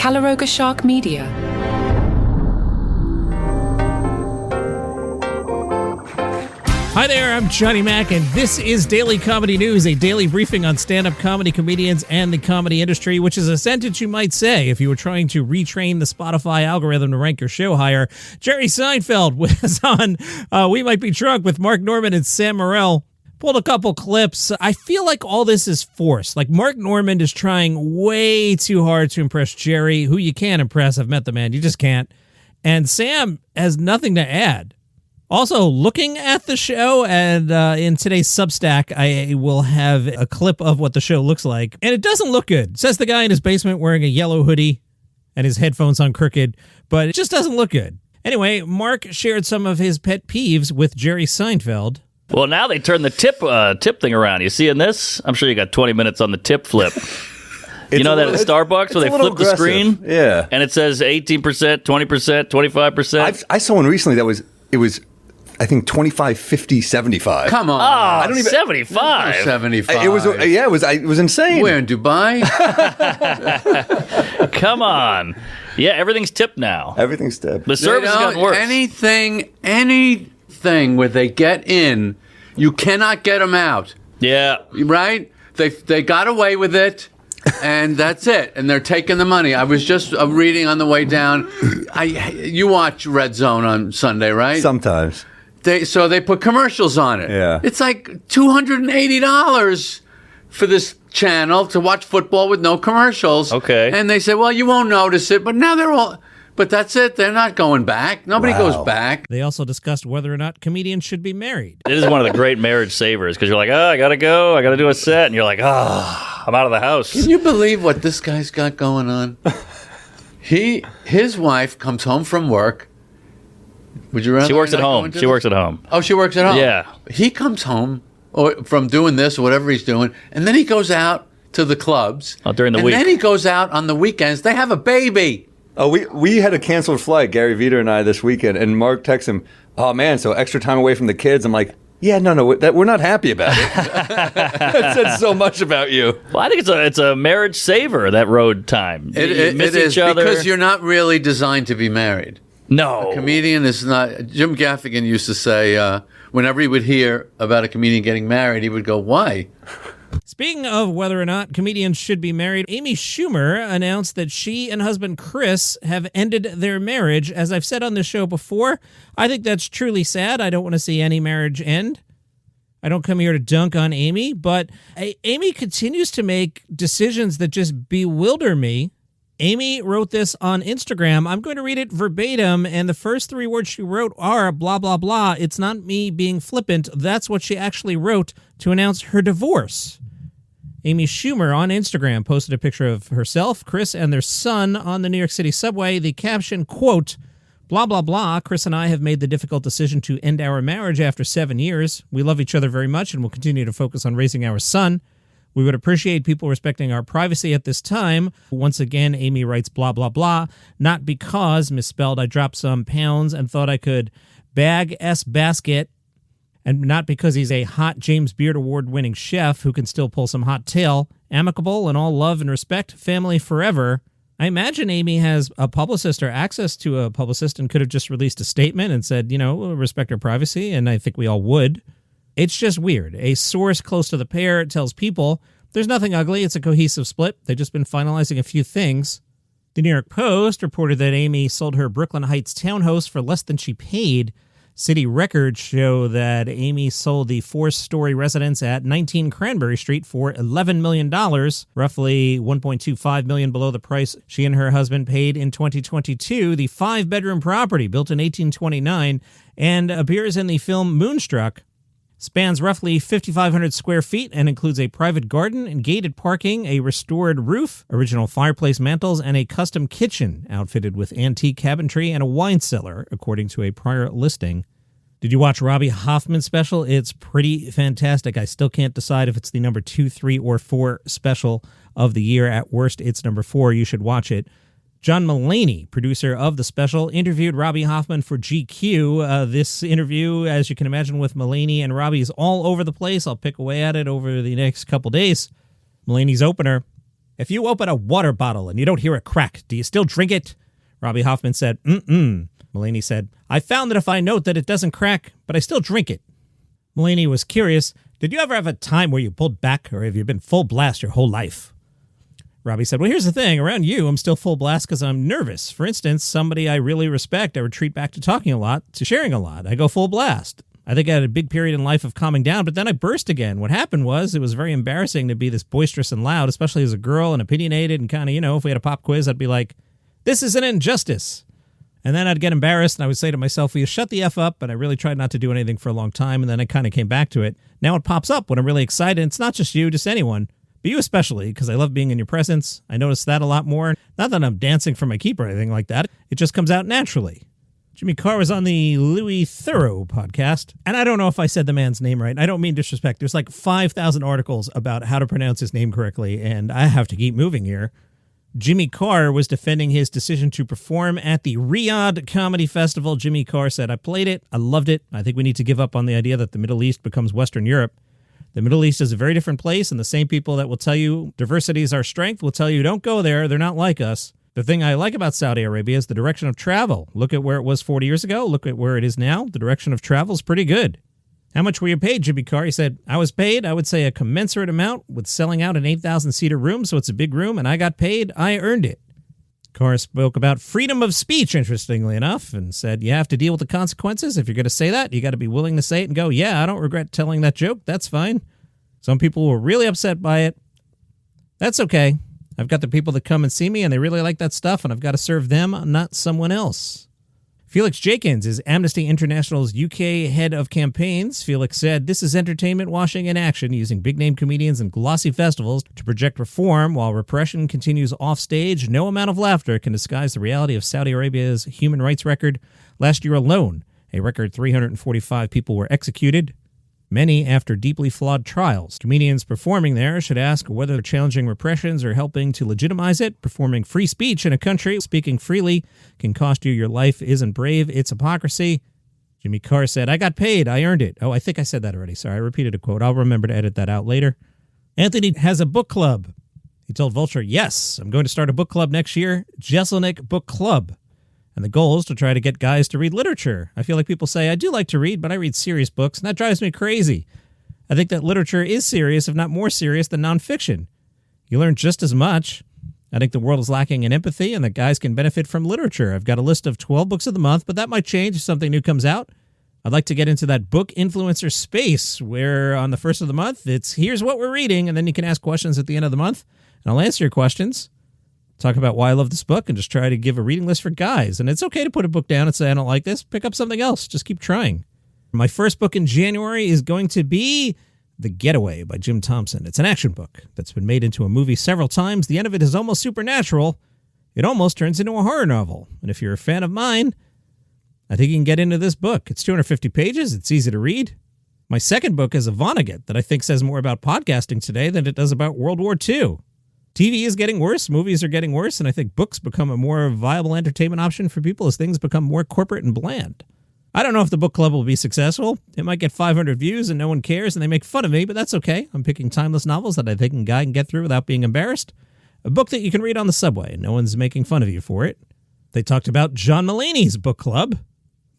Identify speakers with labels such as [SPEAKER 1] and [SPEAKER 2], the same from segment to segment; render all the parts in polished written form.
[SPEAKER 1] Calaroga Shark Media.
[SPEAKER 2] Hi there, I'm Johnny Mac, and this is Daily Comedy News, a daily briefing on stand-up comedy comedians and the comedy industry, which is a sentence you might say if you were trying to retrain the Spotify algorithm to rank your show higher. Jerry Seinfeld was on We Might Be Drunk with Mark Norman and Sam Morril. Pulled a couple clips. I feel like all this is forced. Like, Mark Norman is trying way too hard to impress Jerry, who you can't impress. I've met the man. You just can't. And Sam has nothing to add. Also, looking at the show, and in today's Substack, I will have a clip of what the show looks like. And it doesn't look good. Says the guy in his basement wearing a yellow hoodie and his headphones on crooked, but it just doesn't look good. Anyway, Mark shared some of his pet peeves with Jerry Seinfeld.
[SPEAKER 3] Well, now they turned the tip thing around. You seeing this? I'm sure you got 20 minutes on the tip flip. You know that at Starbucks where they flip the screen?
[SPEAKER 4] Yeah.
[SPEAKER 3] And it says 18%, 20%, 25%.
[SPEAKER 4] I saw one recently that was I think 25, 50, 75.
[SPEAKER 5] Come on.
[SPEAKER 3] I don't even 75.
[SPEAKER 5] 75.
[SPEAKER 4] It was insane.
[SPEAKER 5] We're in Dubai.
[SPEAKER 3] Come on. Yeah, everything's tipped now.
[SPEAKER 4] Everything's tipped.
[SPEAKER 3] The service has gotten worse.
[SPEAKER 5] Anything where they get in, you cannot get them out.
[SPEAKER 3] Yeah.
[SPEAKER 5] Right? They got away with it. And that's it. And they're taking the money. I was just reading on the way down. You watch Red Zone on Sunday, right?
[SPEAKER 4] Sometimes.
[SPEAKER 5] So they put commercials on it.
[SPEAKER 4] Yeah.
[SPEAKER 5] It's like $280 for this channel to watch football with no commercials.
[SPEAKER 3] Okay.
[SPEAKER 5] And they say, well, you won't notice it. But now they're all... But that's it. They're not going back. Nobody goes back.
[SPEAKER 2] They also discussed whether or not comedians should be married.
[SPEAKER 3] It is one of the great marriage savers because you're like, I got to go. I got to do a set. And you're like, I'm out of the house.
[SPEAKER 5] Can you believe what this guy's got going on? His wife comes home from work. Would you rather?
[SPEAKER 3] She works at home. She works at home.
[SPEAKER 5] Oh, she works at home.
[SPEAKER 3] Yeah.
[SPEAKER 5] He comes home from doing this or whatever he's doing, and then he goes out to the clubs.
[SPEAKER 3] During the week.
[SPEAKER 5] And then he goes out on the weekends. They have a baby.
[SPEAKER 4] Oh, we had a canceled flight, Gary Veter and I, this weekend, and Mark texts him, oh, man, so extra time away from the kids. I'm like, yeah, no, we're not happy about it. That said so much about you.
[SPEAKER 3] Well, I think it's a marriage saver, that road time.
[SPEAKER 5] It is, because you're not really designed to be married.
[SPEAKER 3] No.
[SPEAKER 5] A comedian is not... Jim Gaffigan used to say, whenever he would hear about a comedian getting married, he would go, why?
[SPEAKER 2] Speaking of whether or not comedians should be married, Amy Schumer announced that she and husband Chris have ended their marriage. As I've said on this show before, I think that's truly sad. I don't want to see any marriage end. I don't come here to dunk on Amy, but Amy continues to make decisions that just bewilder me. Amy wrote this on Instagram. I'm going to read it verbatim, and the first three words she wrote are blah, blah, blah. It's not me being flippant. That's what she actually wrote to announce her divorce. Amy Schumer on Instagram posted a picture of herself, Chris, and their son on the New York City subway. The caption, quote, blah, blah, blah. Chris and I have made the difficult decision to end our marriage after 7 years. We love each other very much and will continue to focus on raising our son. We would appreciate people respecting our privacy at this time. Once again, Amy writes blah, blah, blah. Not because, misspelled, I dropped some pounds and thought I could bag S basket. And not because he's a hot James Beard Award-winning chef who can still pull some hot tail. Amicable and all love and respect, family forever. I imagine Amy has a publicist or access to a publicist and could have just released a statement and said, respect our privacy, and I think we all would. It's just weird. A source close to the pair tells People, there's nothing ugly, it's a cohesive split. They've just been finalizing a few things. The New York Post reported that Amy sold her Brooklyn Heights townhouse for less than she paid. City records show that Amy sold the 4-story residence at 19 Cranberry Street for $11 million, roughly $1.25 million below the price she and her husband paid in 2022. The 5-bedroom property, built in 1829 and appears in the film Moonstruck, spans roughly 5,500 square feet and includes a private garden and gated parking, a restored roof, original fireplace mantels, and a custom kitchen outfitted with antique cabinetry and a wine cellar, according to a prior listing. Did you watch Robbie Hoffman's special? It's pretty fantastic. I still can't decide if it's the number 2, 3, or 4 special of the year. At worst, it's number 4. You should watch it. John Mulaney, producer of the special, interviewed Robbie Hoffman for GQ. This interview, as you can imagine, with Mulaney and Robbie is all over the place. I'll pick away at it over the next couple days. Mulaney's opener, If you open a water bottle and you don't hear a crack, do you still drink it? Robbie Hoffman said, mm-mm. Mulaney said, I found that if I note that it doesn't crack, but I still drink it. Mulaney was curious, did you ever have a time where you pulled back, or have you been full blast your whole life? Robbie said, well, here's the thing. Around you, I'm still full blast because I'm nervous. For instance, somebody I really respect, I retreat back to talking a lot, to sharing a lot. I go full blast. I think I had a big period in life of calming down, but then I burst again. What happened was it was very embarrassing to be this boisterous and loud, especially as a girl and opinionated and kind of, if we had a pop quiz, I'd be like, this is an injustice. And then I'd get embarrassed and I would say to myself, will you shut the F up? And I really tried not to do anything for a long time. And then I kind of came back to it. Now it pops up when I'm really excited. It's not just you, just anyone, but you especially, because I love being in your presence. I notice that a lot more. Not that I'm dancing for my keep or anything like that. It just comes out naturally. Jimmy Carr was on the Louis Theroux podcast, and I don't know if I said the man's name right. I don't mean disrespect. There's like 5,000 articles about how to pronounce his name correctly, and I have to keep moving here. Jimmy Carr was defending his decision to perform at the Riyadh Comedy Festival. Jimmy Carr said, I played it. I loved it. I think we need to give up on the idea that the Middle East becomes Western Europe. The Middle East is a very different place, and the same people that will tell you diversity is our strength will tell you don't go there. They're not like us. The thing I like about Saudi Arabia is the direction of travel. Look at where it was 40 years ago. Look at where it is now. The direction of travel is pretty good. How much were you paid, Jimmy Carr? He said, I was paid, I would say, a commensurate amount with selling out an 8,000-seater room, so it's a big room, and I got paid. I earned it. Carr spoke about freedom of speech, interestingly enough, and said, you have to deal with the consequences. If you're going to say that, you got to be willing to say it and go, yeah, I don't regret telling that joke. That's fine. Some people were really upset by it. That's okay. I've got the people that come and see me, and they really like that stuff, and I've got to serve them, not someone else. Felix Jenkins is Amnesty International's UK head of campaigns. Felix said, this is entertainment washing in action, using big-name comedians and glossy festivals to project reform while repression continues offstage. No amount of laughter can disguise the reality of Saudi Arabia's human rights record. Last year alone, a record 345 people were executed, many after deeply flawed trials. Comedians performing there should ask whether they're challenging repressions or helping to legitimize it. Performing free speech in a country speaking freely can cost you your life isn't brave, it's hypocrisy. Jimmy Carr said, I got paid, I earned it. Oh, I think I said that already. Sorry, I repeated a quote. I'll remember to edit that out later. Anthony has a book club. He told Vulture, yes, I'm going to start a book club next year, Jeselnik Book Club. And the goal is to try to get guys to read literature. I feel like people say, I do like to read, but I read serious books, and that drives me crazy. I think that literature is serious, if not more serious, than nonfiction. You learn just as much. I think the world is lacking in empathy, and that guys can benefit from literature. I've got a list of 12 books of the month, but that might change if something new comes out. I'd like to get into that book influencer space, where on the first of the month, it's here's what we're reading, and then you can ask questions at the end of the month, and I'll answer your questions. Talk about why I love this book and just try to give a reading list for guys. And it's okay to put a book down and say, I don't like this. Pick up something else. Just keep trying. My first book in January is going to be The Getaway by Jim Thompson. It's an action book that's been made into a movie several times. The end of it is almost supernatural. It almost turns into a horror novel. And if you're a fan of mine, I think you can get into this book. It's 250 pages. It's easy to read. My second book is a Vonnegut that I think says more about podcasting today than it does about World War II. TV is getting worse, movies are getting worse, and I think books become a more viable entertainment option for people as things become more corporate and bland. I don't know if the book club will be successful. It might get 500 views and no one cares and they make fun of me, but that's okay. I'm picking timeless novels that I think a guy can get through without being embarrassed. A book that you can read on the subway and no one's making fun of you for it. They talked about John Mulaney's book club.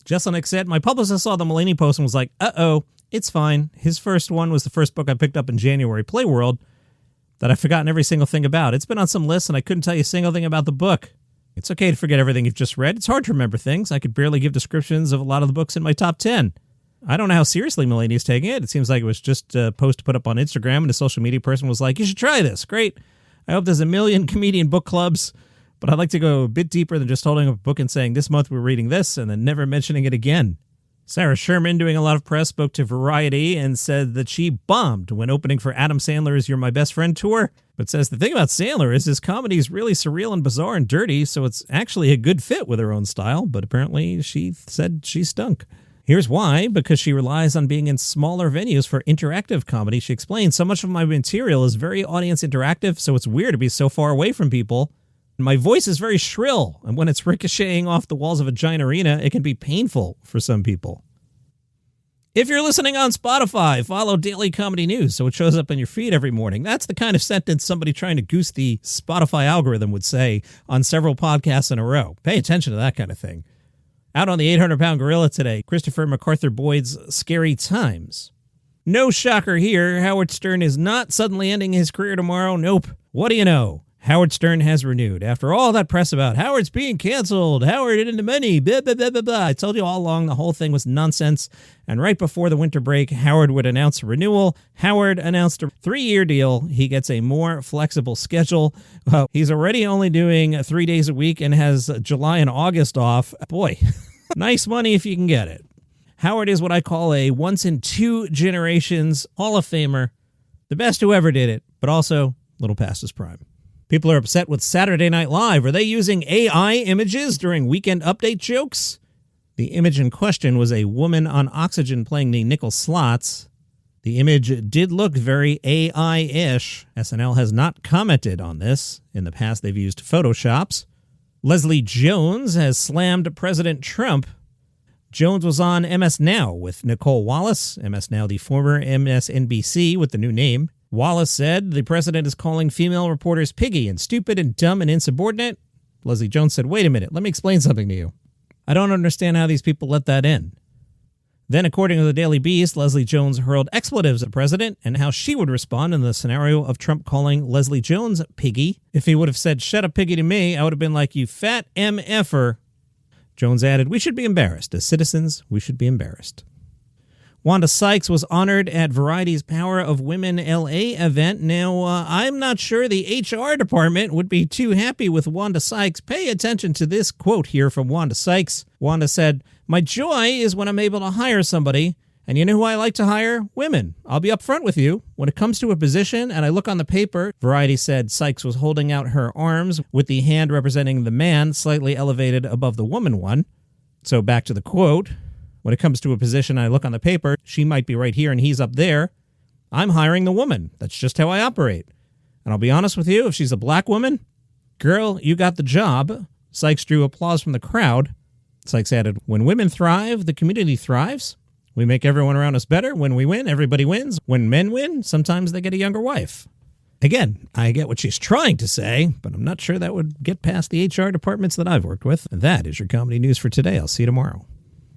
[SPEAKER 2] Jeselnik said, my publicist saw the Mulaney post and was like, uh-oh, it's fine. His first one was the first book I picked up in January, Playworld, that I've forgotten every single thing about. It's been on some lists, and I couldn't tell you a single thing about the book. It's okay to forget everything you've just read. It's hard to remember things. I could barely give descriptions of a lot of the books in my top 10. I don't know how seriously Mulaney is taking it. It seems like it was just a post put up on Instagram, and a social media person was like, you should try this. Great. I hope there's a million comedian book clubs, but I'd like to go a bit deeper than just holding up a book and saying, this month we're reading this, and then never mentioning it again. Sarah Sherman, doing a lot of press, spoke to Variety and said that she bombed when opening for Adam Sandler's You're My Best Friend tour, but says the thing about Sandler is his comedy is really surreal and bizarre and dirty, so it's actually a good fit with her own style, but apparently she said she stunk. Here's why: because she relies on being in smaller venues for interactive comedy. She explains, so much of my material is very audience interactive, so it's weird to be so far away from people. My voice is very shrill, and when it's ricocheting off the walls of a giant arena, it can be painful for some people. If you're listening on Spotify, follow Daily Comedy News so it shows up in your feed every morning. That's the kind of sentence somebody trying to goose the Spotify algorithm would say on several podcasts in a row. Pay attention to that kind of thing. Out on the 800-pound gorilla today, Christopher MacArthur Boyd's Scary Times. No shocker here, Howard Stern is not suddenly ending his career tomorrow. Nope. What do you know? Howard Stern has renewed. After all that press about Howard's being canceled, Howard into money, blah, blah, blah, blah, blah. I told you all along the whole thing was nonsense. And right before the winter break, Howard would announce a renewal. Howard announced a 3-year deal. He gets a more flexible schedule. He's already only doing 3 days a week and has July and August off. Boy, nice money if you can get it. Howard is what I call a once-in-2 generations Hall of Famer. The best who ever did it, but also a little past his prime. People are upset with Saturday Night Live. Are they using AI images during Weekend Update jokes? The image in question was a woman on oxygen playing the nickel slots. The image did look very AI-ish. SNL has not commented on this. In the past, they've used Photoshops. Leslie Jones has slammed President Trump. Jones was on MS Now with Nicole Wallace. MS Now, the former MSNBC with the new name. Wallace said the president is calling female reporters piggy and stupid and dumb and insubordinate. Leslie Jones said, wait a minute, let me explain something to you. I don't understand how these people let that in. Then, according to the Daily Beast, Leslie Jones hurled expletives at the president and how she would respond in the scenario of Trump calling Leslie Jones piggy. If he would have said, shut up piggy to me, I would have been like, you fat MFer. Jones added, we should be embarrassed. As citizens, we should be embarrassed. Wanda Sykes was honored at Variety's Power of Women LA event. Now, I'm not sure the HR department would be too happy with Wanda Sykes. Pay attention to this quote here from Wanda Sykes. Wanda said, my joy is when I'm able to hire somebody. And you know who I like to hire? Women. I'll be upfront with you. When it comes to a position and I look on the paper, Variety said Sykes was holding out her arms with the hand representing the man slightly elevated above the woman one. So back to the quote. When it comes to a position, I look on the paper, she might be right here and he's up there. I'm hiring the woman. That's just how I operate. And I'll be honest with you, if she's a black woman, girl, you got the job. Sykes drew applause from the crowd. Sykes added, when women thrive, the community thrives. We make everyone around us better. When we win, everybody wins. When men win, sometimes they get a younger wife. Again, I get what she's trying to say, but I'm not sure that would get past the HR departments that I've worked with. And that is your comedy news for today. I'll see you tomorrow.